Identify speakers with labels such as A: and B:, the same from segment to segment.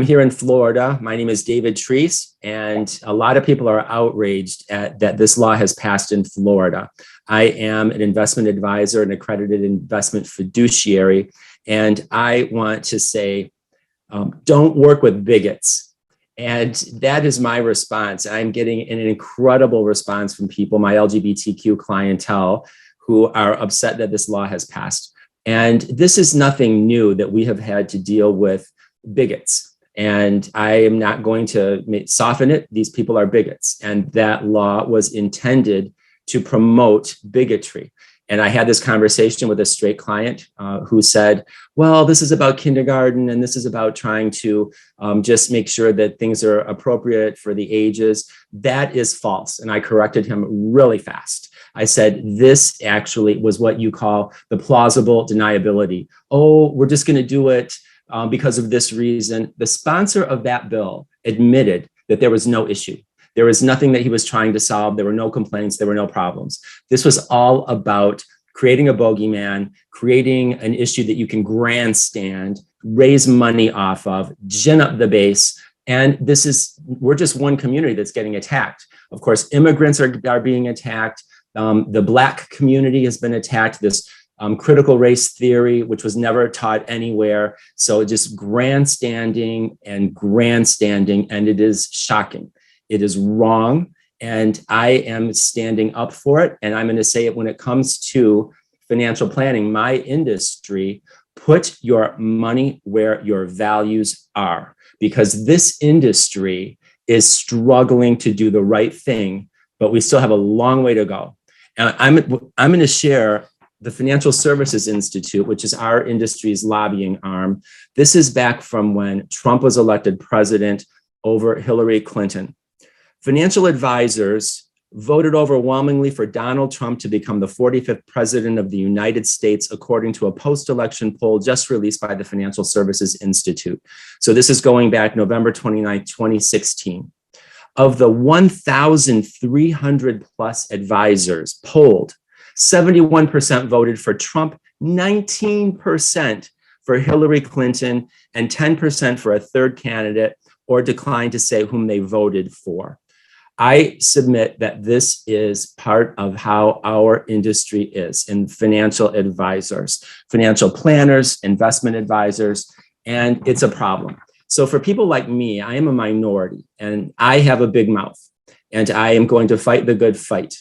A: I'm here in Florida. My name is David Treece, and a lot of people are outraged that this law has passed in Florida. I am an investment advisor, an accredited investment fiduciary, and I want to say, don't work with bigots. And that is my response. I'm getting an incredible response from people, my LGBTQ clientele, who are upset that this law has passed. And this is nothing new that we have had to deal with bigots. And I am not going to soften it. These people are bigots. And that law was intended to promote bigotry. And I had this conversation with a straight client who said, well, this is about kindergarten, and this is about trying to just make sure that things are appropriate for the ages. That is false. And I corrected him really fast. I said, this actually was what you call the plausible deniability. Oh, we're just going to do it because of this reason. The sponsor of that bill admitted that there was no issue. There was nothing that he was trying to solve. There were no complaints. There were no problems. This was all about creating a bogeyman, creating an issue that you can grandstand, raise money off of, gin up the base. And we're just one community that's getting attacked. Of course, immigrants are being attacked. The Black community has been attacked. This critical race theory, which was never taught anywhere. So just grandstanding, and it is shocking. It is wrong, and I am standing up for it. And I'm going to say it when it comes to financial planning, my industry, put your money where your values are, because this industry is struggling to do the right thing, but we still have a long way to go. And I'm going to share the Financial Services Institute, which is our industry's lobbying arm. This is back from when Trump was elected president over Hillary Clinton. Financial advisors voted overwhelmingly for Donald Trump to become the 45th president of the United States, according to a post-election poll just released by the Financial Services Institute. So this is going back November 29, 2016. Of the 1,300 plus advisors polled, 71% voted for Trump, 19% for Hillary Clinton, and 10% for a third candidate, or declined to say whom they voted for. I submit that this is part of how our industry is in financial advisors, financial planners, investment advisors, and it's a problem. So for people like me, I am a minority and I have a big mouth, and I am going to fight the good fight.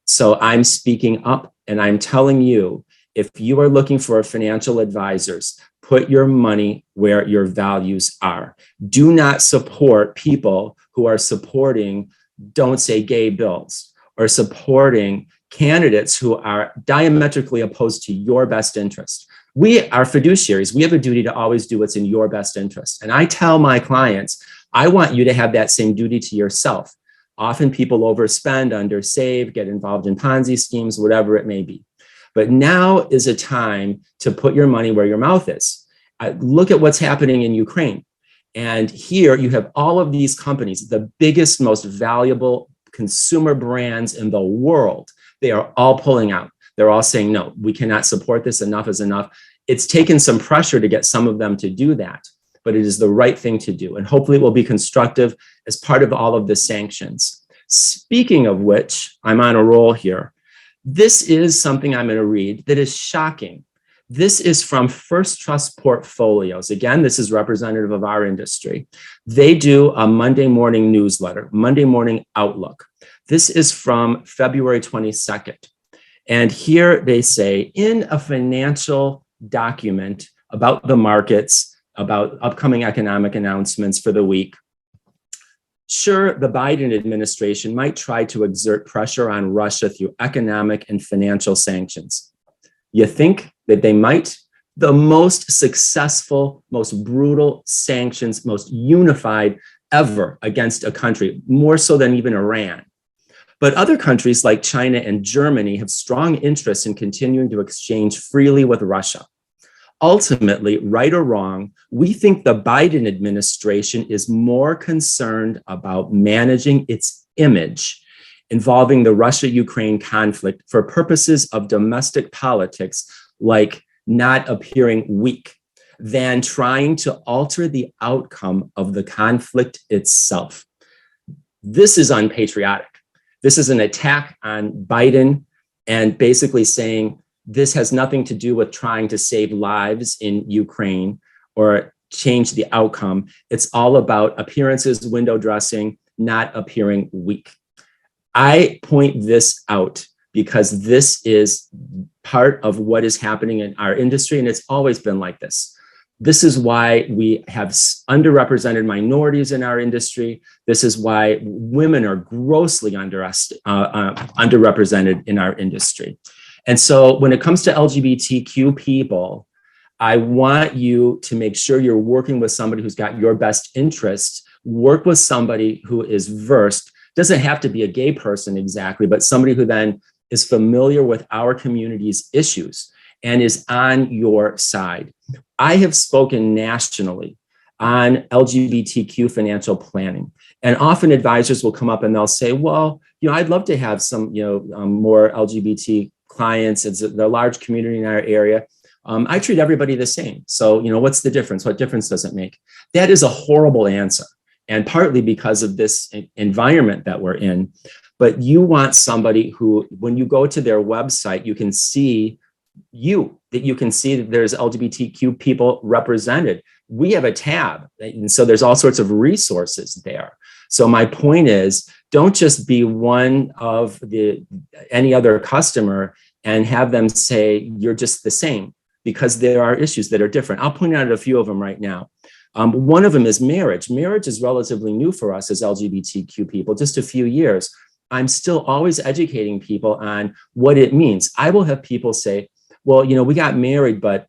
A: So I'm speaking up and I'm telling you, if you are looking for financial advisors, put your money where your values are. Do not support people who are supporting don't say gay bills, or supporting candidates who are diametrically opposed to your best interest. We are fiduciaries. We have a duty to always do what's in your best interest. And I tell my clients, I want you to have that same duty to yourself. Often people overspend, undersave, get involved in Ponzi schemes, whatever it may be. But now is a time to put your money where your mouth is. Look at what's happening in Ukraine. And here you have all of these companies, the biggest, most valuable consumer brands in the world. They are all pulling out. They're all saying, no, we cannot support this. Enough is enough. It's taken some pressure to get some of them to do that, but it is the right thing to do. And hopefully it will be constructive as part of all of the sanctions. Speaking of which, I'm on a roll here. This is something I'm going to read that is shocking. This is from First Trust Portfolios. Again, this is representative of our industry. They do a Monday morning newsletter, Monday Morning Outlook. This is from February 22nd. And here they say, in a financial document about the markets, about upcoming economic announcements for the week, sure, the Biden administration might try to exert pressure on Russia through economic and financial sanctions. You think that they might? The most successful, most brutal sanctions, most unified ever against a country, more so than even Iran. But other countries like China and Germany have strong interests in continuing to exchange freely with Russia. Ultimately, right or wrong, we think the Biden administration is more concerned about managing its image involving the Russia-Ukraine conflict for purposes of domestic politics, like not appearing weak. than trying to alter the outcome of the conflict itself. This is unpatriotic. This is an attack on Biden and basically saying this has nothing to do with trying to save lives in Ukraine or change the outcome. It's all about appearances, window dressing, not appearing weak. I point this out because this is part of what is happening in our industry, and it's always been like this. This is why we have underrepresented minorities in our industry. This is why women are grossly underrepresented in our industry. And so when it comes to LGBTQ people, I want you to make sure you're working with somebody who's got your best interests. Work with somebody who is versed. Doesn't have to be a gay person exactly, but somebody who then is familiar with our community's issues and is on your side. I have spoken nationally on LGBTQ financial planning, and often advisors will come up and they'll say, well, I'd love to have some, more LGBT clients. It's a large community in our area. I treat everybody the same. So, what's the difference? What difference does it make? That is a horrible answer. And partly because of this environment that we're in. But you want somebody who, when you go to their website, you can see that there's LGBTQ people represented. We have a tab, and so there's all sorts of resources there. So my point is, don't just be one of any other customer and have them say you're just the same, because there are issues that are different. I'll point out a few of them right now. One of them is marriage. Marriage is relatively new for us as LGBTQ people, just a few years. I'm still always educating people on what it means. I will have people say, well, we got married, but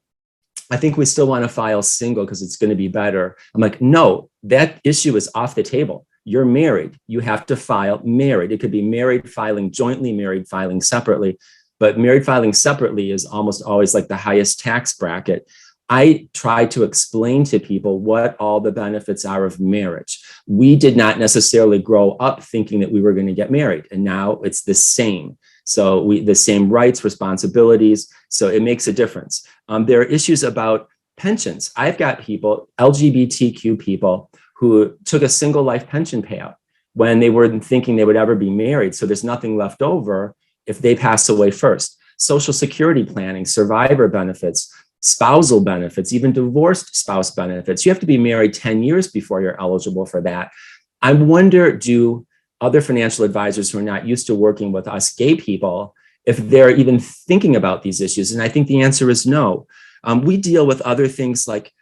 A: I think we still want to file single because it's going to be better. I'm like, no, that issue is off the table. You're married. You have to file married. It could be married filing jointly, married filing separately, but married filing separately is almost always like the highest tax bracket. I try to explain to people what all the benefits are of marriage. We did not necessarily grow up thinking that we were going to get married, and now it's the same. So the same rights, responsibilities. So it makes a difference. There are issues about pensions. I've got people, LGBTQ people, who took a single life pension payout when they weren't thinking they would ever be married. So there's nothing left over if they pass away first. Social Security planning, survivor benefits, spousal benefits, even divorced spouse benefits. You have to be married 10 years before you're eligible for that. I wonder, do other financial advisors who are not used to working with us gay people, if they're even thinking about these issues? And I think the answer is no. We deal with other things like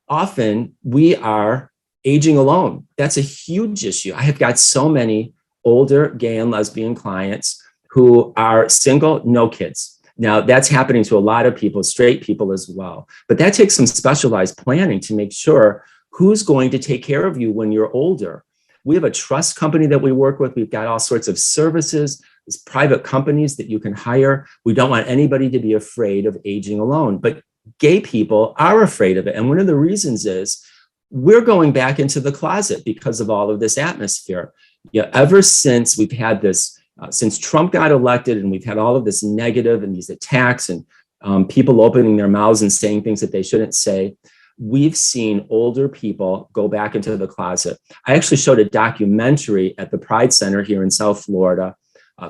A: often we are aging alone. That's a huge issue. I have got so many older gay and lesbian clients who are single, no kids. Now, that's happening to a lot of people, straight people as well. But that takes some specialized planning to make sure who's going to take care of you when you're older. We have a trust company that we work with. We've got all sorts of services, these private companies that you can hire. We don't want anybody to be afraid of aging alone. But gay people are afraid of it. And one of the reasons is we're going back into the closet because of all of this atmosphere. Ever since we've had this, since Trump got elected and we've had all of this negative and these attacks and people opening their mouths and saying things that they shouldn't say, we've seen older people go back into the closet. I actually showed a documentary at the Pride Center here in South Florida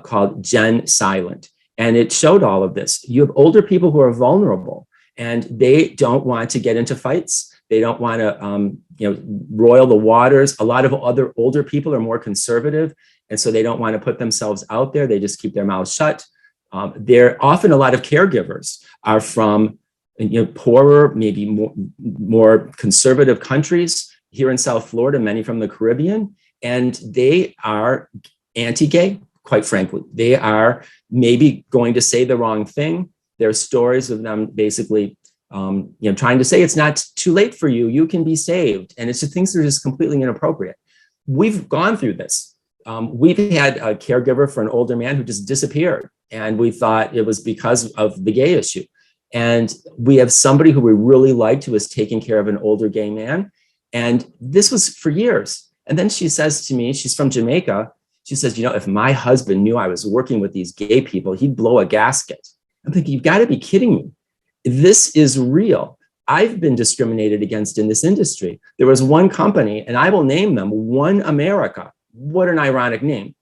A: called Gen Silent. And it showed all of this. You have older people who are vulnerable and they don't want to get into fights. They don't want to roil the waters. A lot of other older people are more conservative. And so they don't want to put themselves out there. They just keep their mouths shut. There often a lot of caregivers are from poorer, maybe more conservative countries here in South Florida, many from the Caribbean, and they are anti-gay, quite frankly. They are maybe going to say the wrong thing. There are stories of them basically trying to say it's not too late for you, you can be saved. And it's just things that are just completely inappropriate. We've gone through this. We've had a caregiver for an older man who just disappeared, and we thought it was because of the gay issue. And we have somebody who we really liked who was taking care of an older gay man. And this was for years. And then she says to me, she's from Jamaica. She says, if my husband knew I was working with these gay people, he'd blow a gasket. I'm thinking, you've got to be kidding me. This is real. I've been discriminated against in this industry. There was one company, and I will name them, One America. What an ironic name.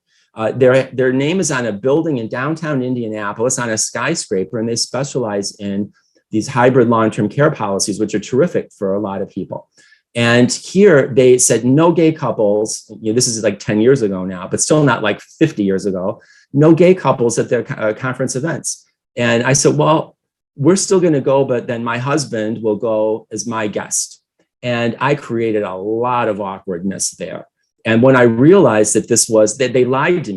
A: Their name is on a building in downtown Indianapolis on a skyscraper, and they specialize in these hybrid long-term care policies, which are terrific for a lot of people. And here they said no gay couples, this is like 10 years ago now, but still not like 50 years ago, no gay couples at their conference events. And I said, well, we're still going to go, but then my husband will go as my guest. And I created a lot of awkwardness there. And when I realized that that they lied to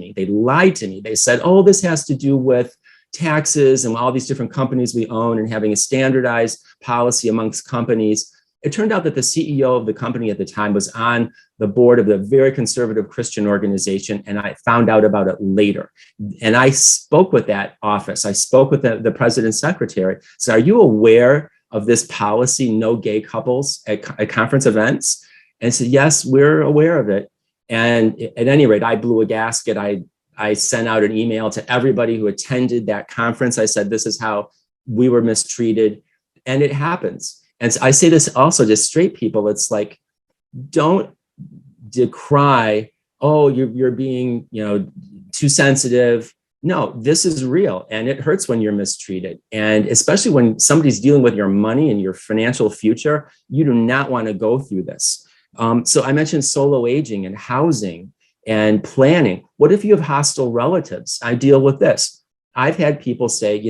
A: me, they said, oh, this has to do with taxes and all these different companies we own and having a standardized policy amongst companies. It turned out that the CEO of the company at the time was on the board of the very conservative Christian organization, and I found out about it later. And I spoke with that office. I spoke with the president's secretary. So, are you aware of this policy, no gay couples at conference events? And I said, yes, we're aware of it. And at any rate, I blew a gasket. I sent out an email to everybody who attended that conference. I said, this is how we were mistreated. And it happens. And I say this also to straight people. It's like, don't decry, oh, you're being, too sensitive. No, this is real. And it hurts when you're mistreated. And especially when somebody's dealing with your money and your financial future, you do not want to go through this. So I mentioned solo aging and housing and planning. What if you have hostile relatives? I deal with this. I've had people say,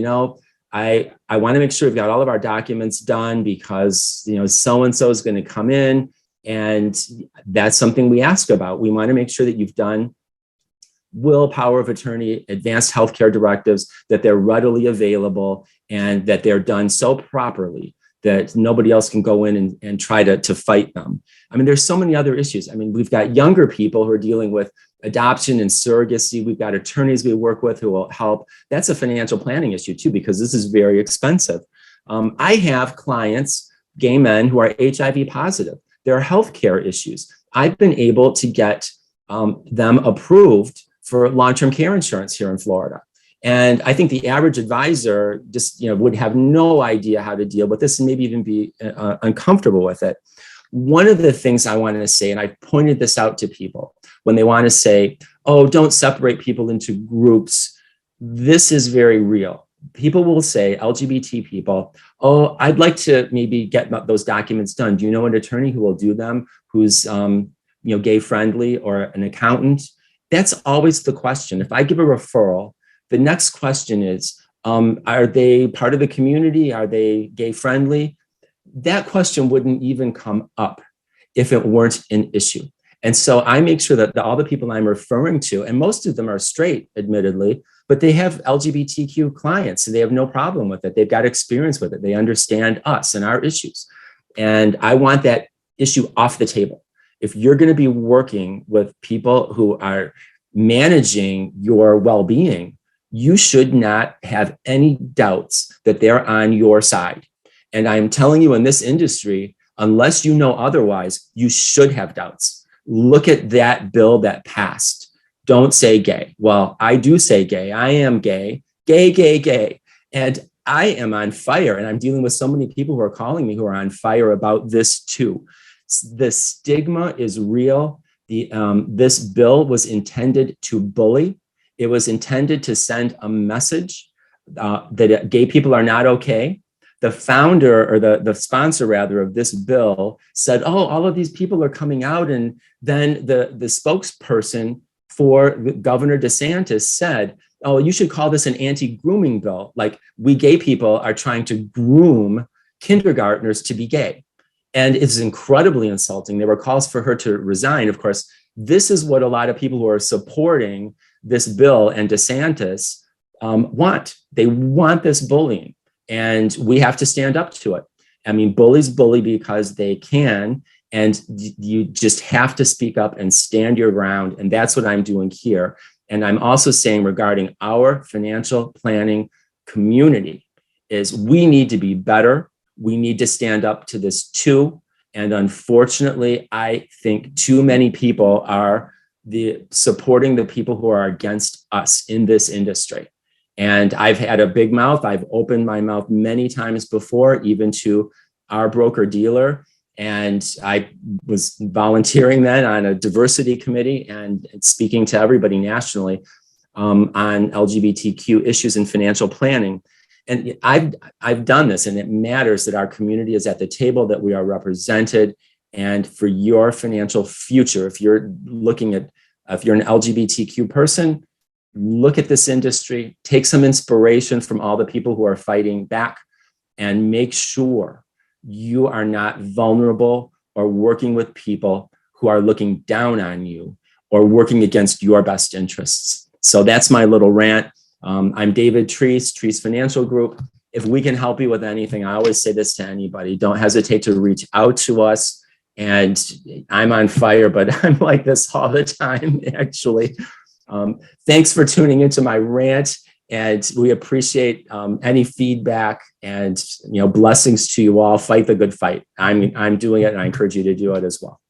A: I want to make sure we've got all of our documents done because, so-and-so is going to come in, and that's something we ask about. We want to make sure that you've done will, power of attorney, advanced healthcare directives, that they're readily available and that they're done so properly that nobody else can go in and try to fight them. I mean, there's so many other issues. I mean, we've got younger people who are dealing with adoption and surrogacy. We've got attorneys we work with who will help. That's a financial planning issue too, because this is very expensive. I have clients, gay men, who are HIV positive. There are healthcare issues. I've been able to get them approved for long-term care insurance here in Florida. And I think the average advisor just would have no idea how to deal with this and maybe even be uncomfortable with it. One of the things I want to say, and I pointed this out to people when they want to say, oh, don't separate people into groups. This is very real. People will say, LGBT people, oh, I'd like to maybe get those documents done. Do you know an attorney who will do them, who's gay friendly, or an accountant? That's always the question. If I give a referral, the next question is, are they part of the community? Are they gay friendly? That question wouldn't even come up if it weren't an issue. And so I make sure that all the people I'm referring to, and most of them are straight, admittedly, but they have LGBTQ clients and they have no problem with it. They've got experience with it. They understand us and our issues. And I want that issue off the table. If you're going to be working with people who are managing your well-being, you should not have any doubts that they're on your side. And I'm telling you, in this industry, unless you know otherwise, you should have doubts. Look at that bill that passed. Don't say gay. Well, I do say gay. I am gay, gay, gay, gay. And I am on fire. And I'm dealing with so many people who are calling me who are on fire about this too. The stigma is real. This bill was intended to bully. It was intended to send a message that gay people are not okay. The founder, or the sponsor rather, of this bill said, oh, all of these people are coming out. And then the spokesperson for Governor DeSantis said, oh, you should call this an anti-grooming bill. Like, we gay people are trying to groom kindergartners to be gay. And it's incredibly insulting. There were calls for her to resign. Of course, this is what a lot of people who are supporting this bill and DeSantis want. They want this bullying, and we have to stand up to it. I mean, bullies bully because they can, and you just have to speak up and stand your ground. And that's what I'm doing here. And I'm also saying, regarding our financial planning community, is we need to be better. We need to stand up to this too. And unfortunately, I think too many people are supporting the people who are against us in this industry. And I've had a big mouth. I've opened my mouth many times before, even to our broker dealer. And I was volunteering then on a diversity committee and speaking to everybody nationally on LGBTQ issues in financial planning. And I've done this, and it matters that our community is at the table, that we are represented. And for your financial future, if you're an LGBTQ person, look at this industry, take some inspiration from all the people who are fighting back, and make sure you are not vulnerable or working with people who are looking down on you or working against your best interests. So that's my little rant. I'm David Treece, Treece Financial Group. If we can help you with anything, I always say this to anybody, don't hesitate to reach out to us. And I'm on fire, but I'm like this all the time, actually. Thanks for tuning into my rant, and we appreciate any feedback, and blessings to you all. Fight the good fight. I'm doing it, and I encourage you to do it as well.